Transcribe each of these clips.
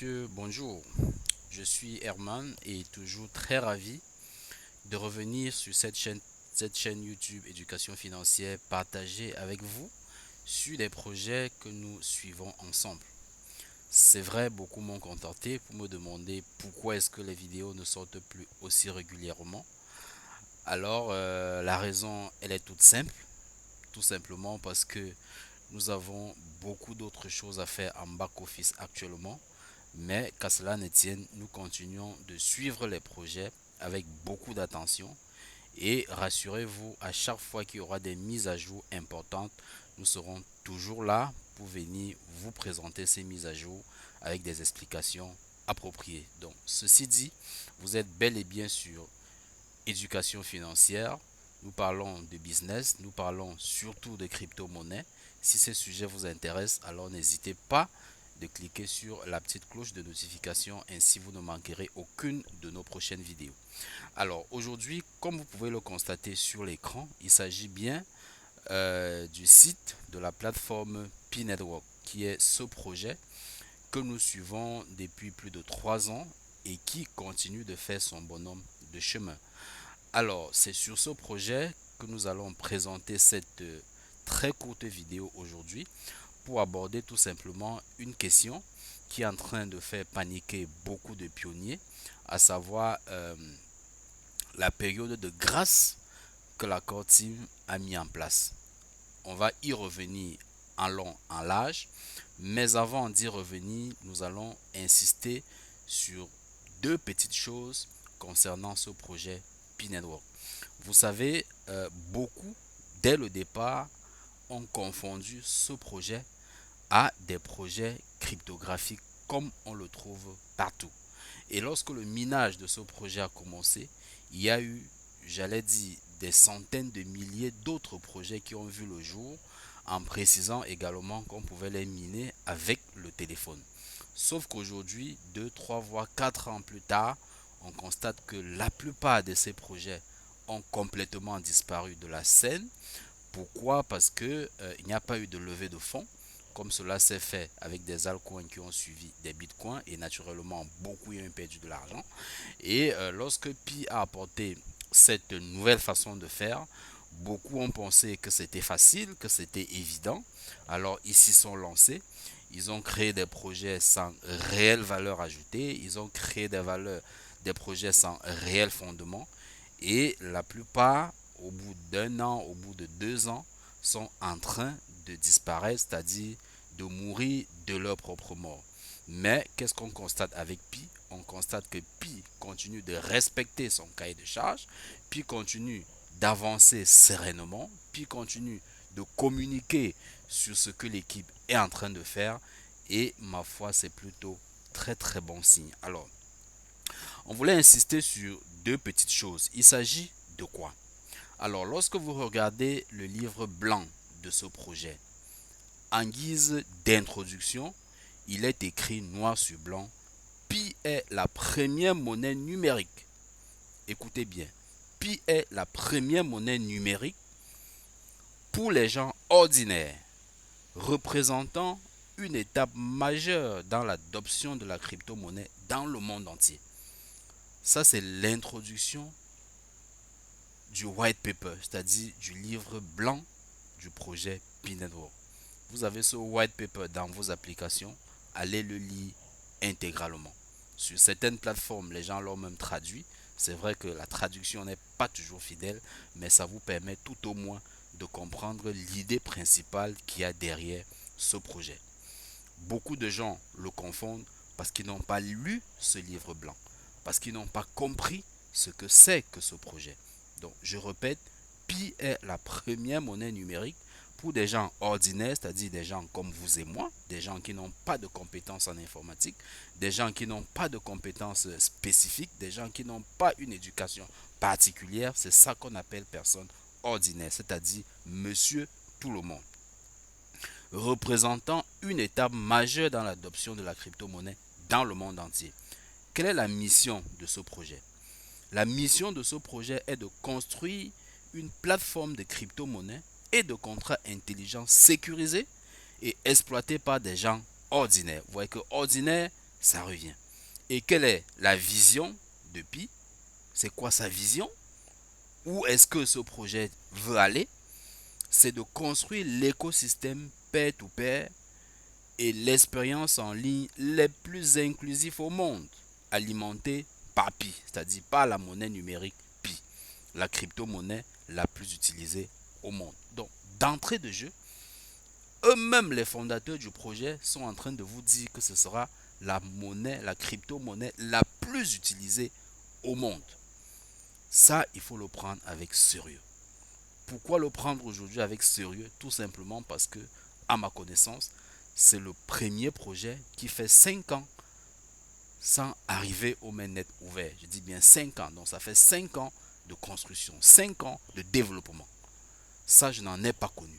Monsieur, bonjour, je suis Herman et toujours très ravi de revenir sur cette chaîne YouTube Éducation financière partagée avec vous sur des projets que nous suivons ensemble. C'est vrai, beaucoup m'ont contacté pour me demander pourquoi est-ce que les vidéos ne sortent plus aussi régulièrement. Alors, la raison, elle est toute simple, tout simplement parce que nous avons beaucoup d'autres choses à faire en back-office actuellement. Mais qu'à cela ne tienne, nous continuons de suivre les projets avec beaucoup d'attention et rassurez-vous, à chaque fois qu'il y aura des mises à jour importantes, nous serons toujours là pour venir vous présenter ces mises à jour avec des explications appropriées. Donc, ceci dit, vous êtes bel et bien sur éducation financière. Nous parlons de business, nous parlons surtout de crypto-monnaie. Si ces sujets vous intéressent, alors n'hésitez pas de cliquer sur la petite cloche de notification, ainsi vous ne manquerez aucune de nos prochaines vidéos. Alors aujourd'hui, comme vous pouvez le constater sur l'écran, il s'agit bien du site de la plateforme P-Network, qui est ce projet que nous suivons depuis plus de 3 ans et qui continue de faire son bonhomme de chemin. Alors, c'est sur ce projet que nous allons présenter cette très courte vidéo aujourd'hui pour aborder tout simplement une question qui est en train de faire paniquer beaucoup de pionniers, à savoir la période de grâce que la Core Team a mis en place. On va y revenir en long, en large, mais avant d'y revenir, nous allons insister sur deux petites choses concernant ce projet P-Network. Vous savez, beaucoup, dès le départ, ont confondu ce projet à des projets cryptographiques comme on le trouve partout. Et lorsque le minage de ce projet a commencé, il y a eu, j'allais dire, des centaines de milliers d'autres projets qui ont vu le jour, en précisant également qu'on pouvait les miner avec le téléphone. Sauf qu'aujourd'hui, 2, 3, voire 4 ans plus tard, on constate que la plupart de ces projets ont complètement disparu de la scène. Pourquoi? Parce que il n'y a pas eu de levée de fonds, comme cela s'est fait avec des altcoins qui ont suivi des bitcoins et naturellement beaucoup ont perdu de l'argent. Et lorsque Pi a apporté cette nouvelle façon de faire, beaucoup ont pensé que c'était facile, que c'était évident. Alors ils s'y sont lancés. Ils ont créé des projets sans réelle valeur ajoutée. Ils ont créé des projets sans réel fondement. Et la plupart, au bout d'un an, au bout de 2 ans, sont en train de disparaître, c'est-à-dire de mourir de leur propre mort. Mais qu'est-ce qu'on constate avec Pi? On constate que Pi continue de respecter son cahier de charge, Pi continue d'avancer sereinement, Pi continue de communiquer sur ce que l'équipe est en train de faire et ma foi c'est plutôt très très bon signe. Alors, on voulait insister sur deux petites choses. Il s'agit de quoi? Alors, lorsque vous regardez le livre blanc de ce projet, en guise d'introduction, il est écrit noir sur blanc, Pi est la première monnaie numérique. Écoutez bien, Pi est la première monnaie numérique pour les gens ordinaires, représentant une étape majeure dans l'adoption de la crypto-monnaie dans le monde entier. Ça, c'est l'introduction du white paper, c'est-à-dire du livre blanc du projet P-Network. Vous avez ce white paper dans vos applications, allez le lire intégralement. Sur certaines plateformes, les gens l'ont même traduit. C'est vrai que la traduction n'est pas toujours fidèle, mais ça vous permet tout au moins de comprendre l'idée principale qu'il y a derrière ce projet. Beaucoup de gens le confondent parce qu'ils n'ont pas lu ce livre blanc, parce qu'ils n'ont pas compris ce que c'est que ce projet. Donc, je répète, Pi est la première monnaie numérique pour des gens ordinaires, c'est-à-dire des gens comme vous et moi, des gens qui n'ont pas de compétences en informatique, des gens qui n'ont pas de compétences spécifiques, des gens qui n'ont pas une éducation particulière. C'est ça qu'on appelle personne ordinaire, c'est-à-dire monsieur tout le monde, représentant une étape majeure dans l'adoption de la crypto-monnaie dans le monde entier. Quelle est la mission de ce projet? La mission de ce projet est de construire une plateforme de crypto-monnaie et de contrats intelligents sécurisés et exploités par des gens ordinaires. Vous voyez que ordinaire, ça revient. Et quelle est la vision de Pi? C'est quoi sa vision? Où est-ce que ce projet veut aller? C'est de construire l'écosystème pair-to-pair et l'expérience en ligne les plus inclusifs au monde, alimenté par Pi, c'est-à-dire par la monnaie numérique Pi, la crypto-monnaie la plus utilisée au monde. Donc, d'entrée de jeu, eux-mêmes les fondateurs du projet sont en train de vous dire que ce sera la monnaie, la crypto-monnaie la plus utilisée au monde. Ça, il faut le prendre avec sérieux. Pourquoi le prendre aujourd'hui avec sérieux? Tout simplement parce que, à ma connaissance, c'est le premier projet qui fait 5 ans sans arriver au mainnet ouvert. Je dis bien 5 ans. Donc ça fait 5 ans de construction, 5 ans de développement. Ça, je n'en ai pas connu.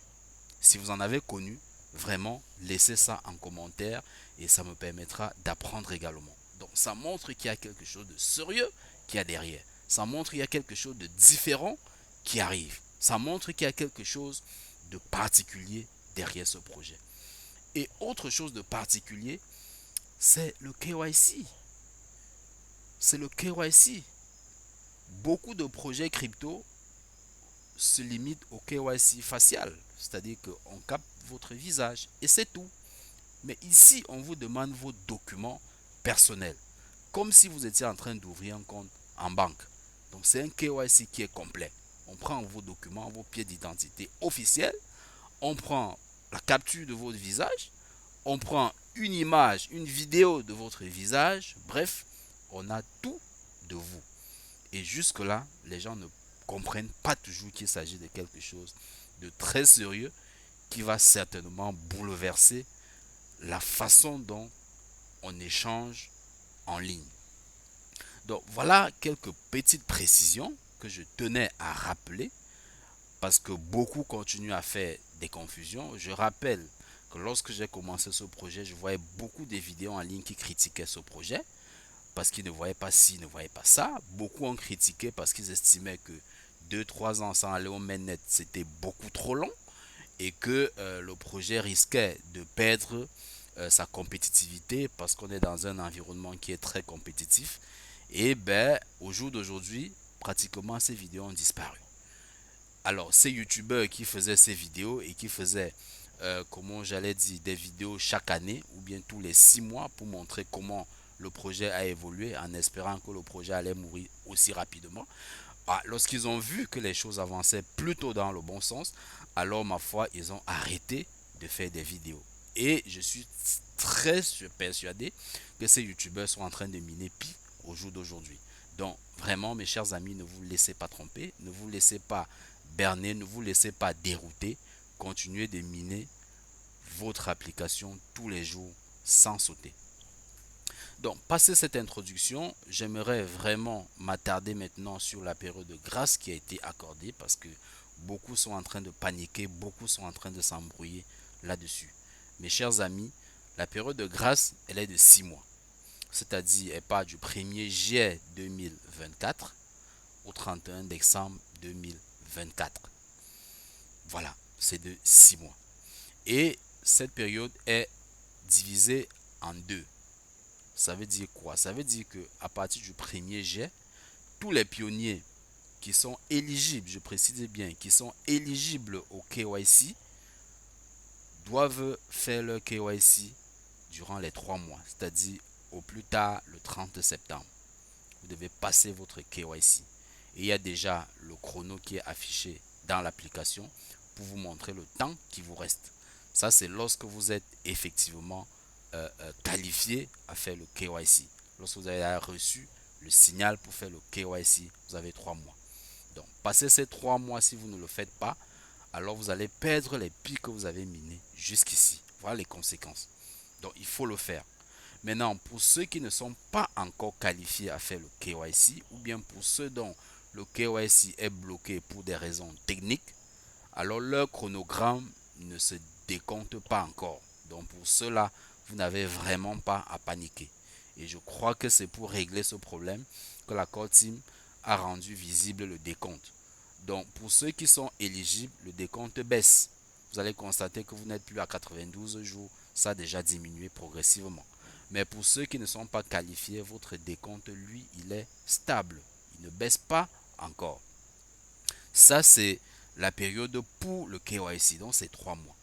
Si vous en avez connu, vraiment, laissez ça en commentaire et ça me permettra d'apprendre également. Donc ça montre qu'il y a quelque chose de sérieux qui a derrière. Ça montre qu'il y a quelque chose de différent qui arrive. Ça montre qu'il y a quelque chose de particulier derrière ce projet. Et autre chose de particulier, c'est le KYC. C'est le KYC. Beaucoup de projets crypto se limitent au KYC facial, c'est-à-dire qu'on capte votre visage et c'est tout. Mais ici, on vous demande vos documents personnels, comme si vous étiez en train d'ouvrir un compte en banque. Donc c'est un KYC qui est complet. On prend vos documents, vos pièces d'identité officielles, on prend la capture de votre visage, on prend une image, une vidéo de votre visage, bref, on a tout de vous. Et jusque-là, les gens ne comprennent pas toujours qu'il s'agit de quelque chose de très sérieux qui va certainement bouleverser la façon dont on échange en ligne. Donc voilà quelques petites précisions que je tenais à rappeler parce que beaucoup continuent à faire des confusions. Je rappelle que lorsque j'ai commencé ce projet, je voyais beaucoup de vidéos en ligne qui critiquaient ce projet parce qu'ils ne voyaient pas ci, ne voyaient pas ça. Beaucoup ont critiqué parce qu'ils estimaient que 2-3 ans sans aller au mainnet, c'était beaucoup trop long et que le projet risquait de perdre sa compétitivité parce qu'on est dans un environnement qui est très compétitif. Et ben, au jour d'aujourd'hui, pratiquement ces vidéos ont disparu. Alors, ces youtubeurs qui faisaient ces vidéos et qui faisaient, comment j'allais dire, des vidéos chaque année ou bien tous les 6 mois pour montrer comment le projet a évolué en espérant que le projet allait mourir aussi rapidement. Ah, lorsqu'ils ont vu que les choses avançaient plutôt dans le bon sens, alors ma foi, ils ont arrêté de faire des vidéos. Et je suis très persuadé que ces youtubeurs sont en train de miner Pi au jour d'aujourd'hui. Donc vraiment, mes chers amis, ne vous laissez pas tromper, ne vous laissez pas berner, ne vous laissez pas dérouter. Continuez de miner votre application tous les jours sans sauter. Donc, passé cette introduction, j'aimerais vraiment m'attarder maintenant sur la période de grâce qui a été accordée parce que beaucoup sont en train de paniquer, beaucoup sont en train de s'embrouiller là-dessus. Mes chers amis, la période de grâce, elle est de 6 mois. C'est-à-dire, elle part du 1er juillet 2024 au 31 décembre 2024. Voilà, c'est de 6 mois. Et cette période est divisée en deux. Ça veut dire quoi? Ça veut dire qu'à partir du 1er juillet, tous les pionniers qui sont éligibles, je précise bien, qui sont éligibles au KYC, doivent faire leur KYC durant les 3 mois, c'est-à-dire au plus tard le 30 septembre. Vous devez passer votre KYC. Et il y a déjà le chrono qui est affiché dans l'application pour vous montrer le temps qui vous reste. Ça, c'est lorsque vous êtes effectivement qualifié à faire le KYC. Lorsque vous avez reçu le signal pour faire le KYC, vous avez 3 mois. Donc, passez ces 3 mois, si vous ne le faites pas, alors vous allez perdre les pics que vous avez minés jusqu'ici. Voilà les conséquences. Donc, il faut le faire. Maintenant, pour ceux qui ne sont pas encore qualifiés à faire le KYC, ou bien pour ceux dont le KYC est bloqué pour des raisons techniques, alors leur chronogramme ne se décompte pas encore. Donc pour cela, vous n'avez vraiment pas à paniquer. Et je crois que c'est pour régler ce problème que la Core Team a rendu visible le décompte. Donc pour ceux qui sont éligibles, le décompte baisse. Vous allez constater que vous n'êtes plus à 92 jours, ça a déjà diminué progressivement. Mais pour ceux qui ne sont pas qualifiés, votre décompte, lui, il est stable. Il ne baisse pas encore. Ça, c'est la période pour le KYC, donc c'est 3 mois.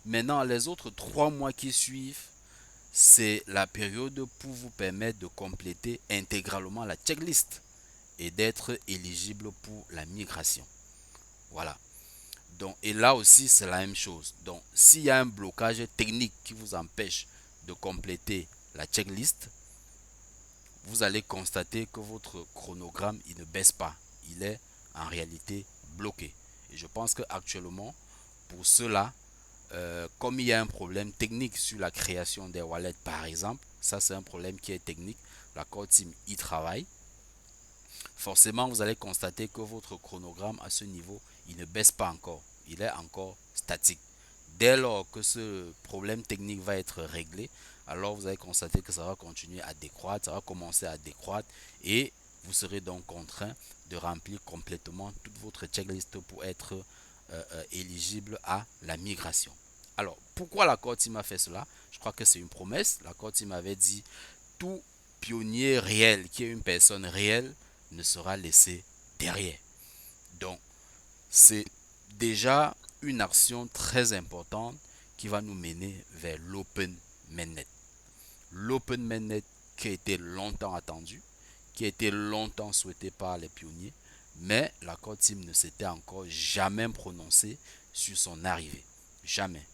Maintenant, les autres 3 mois qui suivent, c'est la période pour vous permettre de compléter intégralement la checklist et d'être éligible pour la migration. Voilà. Donc, et là aussi, c'est la même chose. Donc, s'il y a un blocage technique qui vous empêche de compléter la checklist, vous allez constater que votre chronogramme, il ne baisse pas. Il est en réalité bloqué. Et je pense qu'actuellement, pour cela, comme il y a un problème technique sur la création des wallets, par exemple, ça c'est un problème qui est technique, la core team y travaille. Forcément, vous allez constater que votre chronogramme à ce niveau, il ne baisse pas encore. Il est encore statique. Dès lors que ce problème technique va être réglé, alors vous allez constater que ça va continuer à décroître, ça va commencer à décroître et vous serez donc contraint de remplir complètement toute votre checklist pour être éligible à la migration. Alors, pourquoi la core team a fait cela? Je crois que c'est une promesse. La core team avait dit tout pionnier réel, qui est une personne réelle, ne sera laissé derrière. Donc, c'est déjà une action très importante qui va nous mener vers l'Open Mainnet. L'Open Mainnet qui a été longtemps attendu, qui a été longtemps souhaité par les pionniers, mais la core team ne s'était encore jamais prononcée sur son arrivée. Jamais.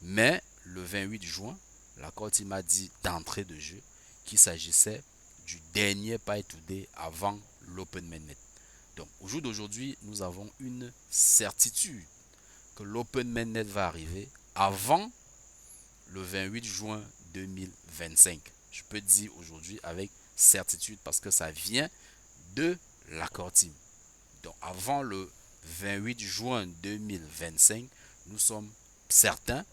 Mais le 28 juin, la core team a dit d'entrée de jeu qu'il s'agissait du dernier Pi Today avant l'Open Mainnet. Donc au jour d'aujourd'hui, nous avons une certitude que l'Open Mainnet va arriver avant le 28 juin 2025. Je peux dire aujourd'hui avec certitude parce que ça vient de l'accord team. Donc avant le 28 juin 2025, nous sommes certains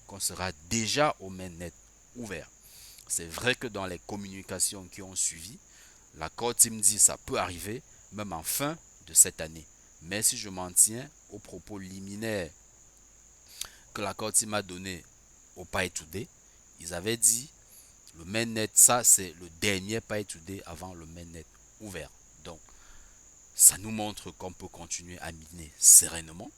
qu'on sera déjà au mainnet ouvert. C'est vrai que dans les communications qui ont suivi, l'accord team dit ça peut arriver même en fin de cette année. Mais si je m'en tiens aux propos liminaires que l'accord team a donné au Pi Today, ils avaient dit le mainnet, ça c'est le dernier Pi Today avant le mainnet ouvert. Donc ça nous montre qu'on peut continuer à miner sereinement,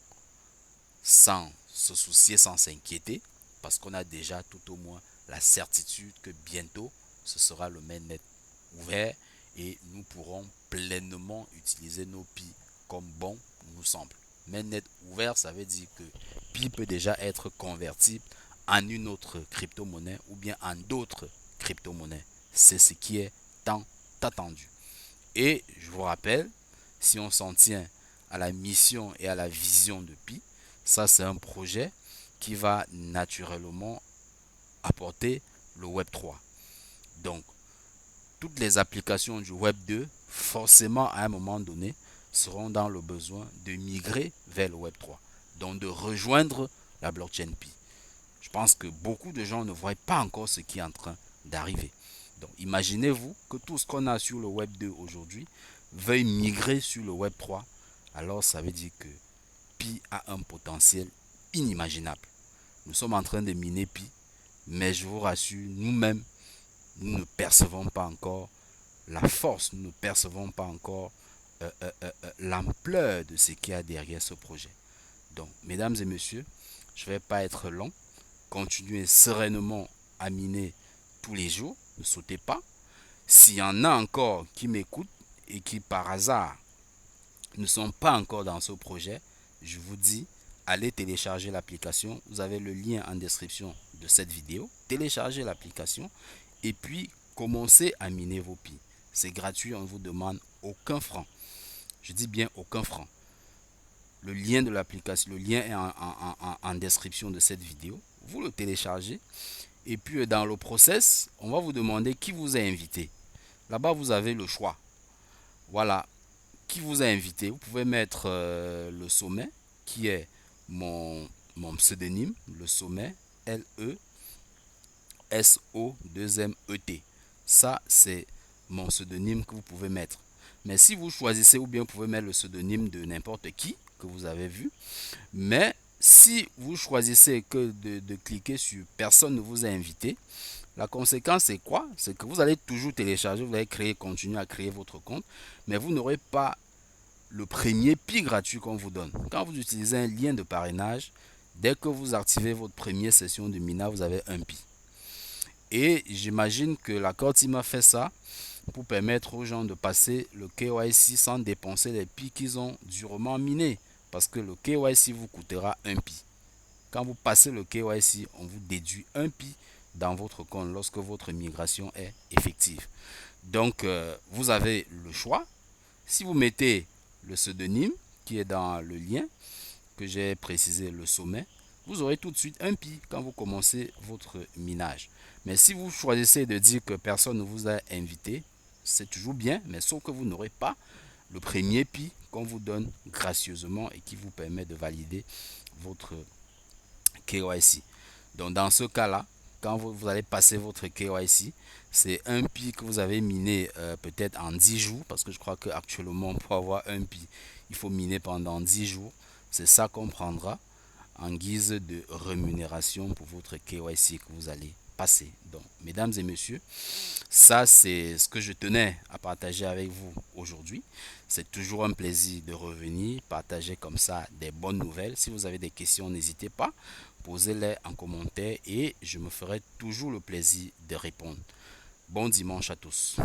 sans se soucier, sans s'inquiéter, parce qu'on a déjà tout au moins la certitude que bientôt ce sera le mainnet ouvert et nous pourrons pleinement utiliser nos Pi comme bon nous semble. Mainnet ouvert, ça veut dire que Pi peut déjà être convertible en une autre crypto-monnaie ou bien en d'autres crypto-monnaies. C'est ce qui est tant attendu. Et je vous rappelle, si on s'en tient à la mission et à la vision de Pi, ça c'est un projet qui va naturellement apporter le Web 3. Donc, toutes les applications du Web 2, forcément à un moment donné, seront dans le besoin de migrer vers le Web 3. Donc de rejoindre la blockchain Pi. Je pense que beaucoup de gens ne voient pas encore ce qui est en train d'arriver. Donc imaginez-vous que tout ce qu'on a sur le Web 2 aujourd'hui veuille migrer sur le Web 3. Alors ça veut dire que Pi a un potentiel inimaginable. Nous sommes en train de miner Pi, mais je vous rassure, nous-mêmes, nous ne percevons pas encore la force, nous ne percevons pas encore l'ampleur de ce qu'il y a derrière ce projet. Donc, mesdames et messieurs, je ne vais pas être long. Continuez sereinement à miner tous les jours. Ne sautez pas. S'il y en a encore qui m'écoutent et qui par hasard ne sont pas encore dans ce projet, je vous dis, allez télécharger l'application. Vous avez le lien en description de cette vidéo. Téléchargez l'application et puis commencez à miner vos Pi. C'est gratuit, on ne vous demande aucun franc. Je dis bien aucun franc. Le lien de l'application, le lien est en description de cette vidéo. Vous le téléchargez et puis dans le process, on va vous demander qui vous a invité. Là-bas, vous avez le choix. Voilà, qui vous a invité. Vous pouvez mettre le sommet qui est mon pseudonyme, le sommet, L-E-S-O-2-M-E-T. Ça, c'est mon pseudonyme que vous pouvez mettre. Mais si vous choisissez, ou bien vous pouvez mettre le pseudonyme de n'importe qui que vous avez vu. Mais si vous choisissez que de cliquer sur personne ne vous a invité, La conséquence, c'est quoi? C'est que vous allez toujours télécharger, vous allez créer, continuer à créer votre compte, mais vous n'aurez pas le premier pi gratuit qu'on vous donne. Quand vous utilisez un lien de parrainage, dès que vous activez votre première session de Mina, vous avez un pi. Et j'imagine que la Cortima fait ça pour permettre aux gens de passer le KYC sans dépenser les pi qu'ils ont durement minés. Parce que le KYC vous coûtera un pi. Quand vous passez le KYC, on vous déduit un pi dans votre compte lorsque votre migration est effective. Donc, vous avez le choix. Si vous mettez le pseudonyme qui est dans le lien que j'ai précisé, le sommet, vous aurez tout de suite un pi quand vous commencez votre minage. Mais si vous choisissez de dire que personne ne vous a invité, c'est toujours bien, mais sauf que vous n'aurez pas le premier pi qu'on vous donne gracieusement et qui vous permet de valider votre KYC. Donc dans ce cas-là, quand vous allez passer votre KYC, c'est un pi que vous avez miné peut-être en 10 jours, parce que je crois qu'actuellement pour avoir un pi, il faut miner pendant 10 jours. C'est ça qu'on prendra en guise de rémunération pour votre KYC que vous allez passer. Donc, mesdames et messieurs, ça c'est ce que je tenais à partager avec vous aujourd'hui. C'est toujours un plaisir de revenir, partager comme ça des bonnes nouvelles. Si vous avez des questions, n'hésitez pas, posez-les en commentaire et je me ferai toujours le plaisir de répondre. Bon dimanche à tous.